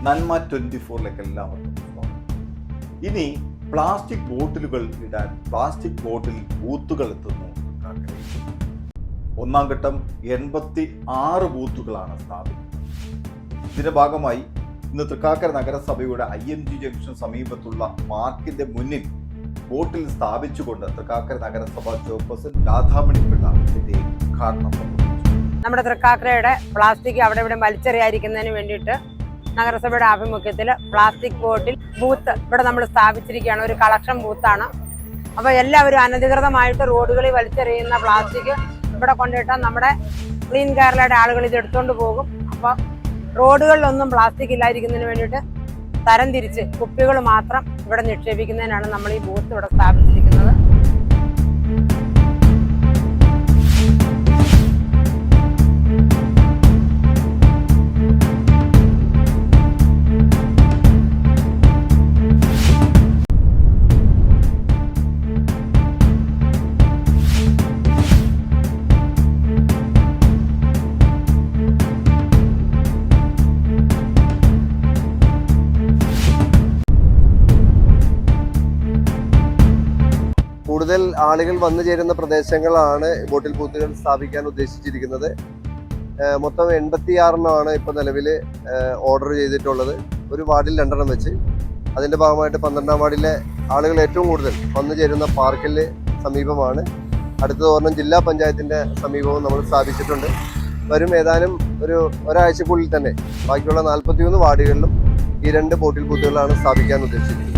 നന്മ 24ലേക്ക് എല്ലാവർക്കും സ്വാഗതം. ഇനി പ്ലാസ്റ്റിക് ബോട്ടിലുകൾ ഇടാൻ പ്ലാസ്റ്റിക് ബോട്ടിൽ ബൂത്തുകൾ എത്തുന്നു. ഒന്നാം ഘട്ടം 86 ബൂത്തുകളാണ് സ്ഥാപിക്കുന്നത്. ഇതിന്റെ ഭാഗമായി ഇന്ന് തൃക്കാക്കര നഗരസഭയുടെ IMG ജംഗ്ഷൻ സമീപത്തുള്ള പാർക്കിന്റെ മുന്നിൽ ബോട്ടിൽ സ്ഥാപിച്ചുകൊണ്ട് തൃക്കാക്കര നഗരസഭ ചെയർപേഴ്സൺ രാധാമണി പിള്ള ഇതിന്റെ ഉദ്ഘാടനം നിർവഹിച്ചു. നമ്മുടെ തൃക്കാക്കരയുടെ പ്ലാസ്റ്റിക് അവിടെ ഇവിടെ വലിച്ചെറിയാതിരിക്കുന്നതിന് വേണ്ടിയിട്ട് നഗരസഭയുടെ ആഭിമുഖ്യത്തിൽ പ്ലാസ്റ്റിക് ബോട്ടിൽ ബൂത്ത് ഇവിടെ നമ്മൾ സ്ഥാപിച്ചിരിക്കുകയാണ്. ഒരു കളക്ഷൻ ബൂത്താണ്. അപ്പോൾ എല്ലാവരും അനധികൃതമായിട്ട് റോഡുകളിൽ വലിച്ചെറിയുന്ന പ്ലാസ്റ്റിക് ഇവിടെ കൊണ്ടിട്ടാൽ നമ്മുടെ ക്ലീൻ കേരളയുടെ ആളുകൾ ഇത് എടുത്തുകൊണ്ട് പോകും. അപ്പോൾ റോഡുകളിലൊന്നും പ്ലാസ്റ്റിക് ഇല്ലാതിരിക്കുന്നതിന് വേണ്ടിയിട്ട് തരം തിരിച്ച് കുപ്പികൾ മാത്രം ഇവിടെ നിക്ഷേപിക്കുന്നതിനാണ് നമ്മൾ ഈ ബൂത്ത് ഇവിടെ സ്ഥാപിച്ചിരിക്കുന്നത്. കൂടുതൽ ആളുകൾ വന്നു ചേരുന്ന പ്രദേശങ്ങളാണ് ബോട്ടിൽ ബൂത്തുകൾ സ്ഥാപിക്കാൻ ഉദ്ദേശിച്ചിരിക്കുന്നത്. മൊത്തം 86 ഇപ്പോൾ നിലവിൽ ഓർഡർ ചെയ്തിട്ടുള്ളത്. ഒരു വാർഡിൽ 2 വെച്ച്. അതിൻ്റെ ഭാഗമായിട്ട് 12ാം വാർഡിലെ ആളുകൾ ഏറ്റവും കൂടുതൽ വന്നു ചേരുന്ന പാർക്കിൽ സമീപമാണ്. അടുത്ത ഒരെണ്ണം ജില്ലാ പഞ്ചായത്തിൻ്റെ സമീപവും നമ്മൾ സ്ഥാപിച്ചിട്ടുണ്ട്. വരും ഏതാനും ഒരാഴ്ചക്കുള്ളിൽ തന്നെ ബാക്കിയുള്ള 41 വാർഡുകളിലും ഈ 2 ബോട്ടിൽ ബൂത്തുകളാണ് സ്ഥാപിക്കാൻ ഉദ്ദേശിച്ചിരിക്കുന്നത്.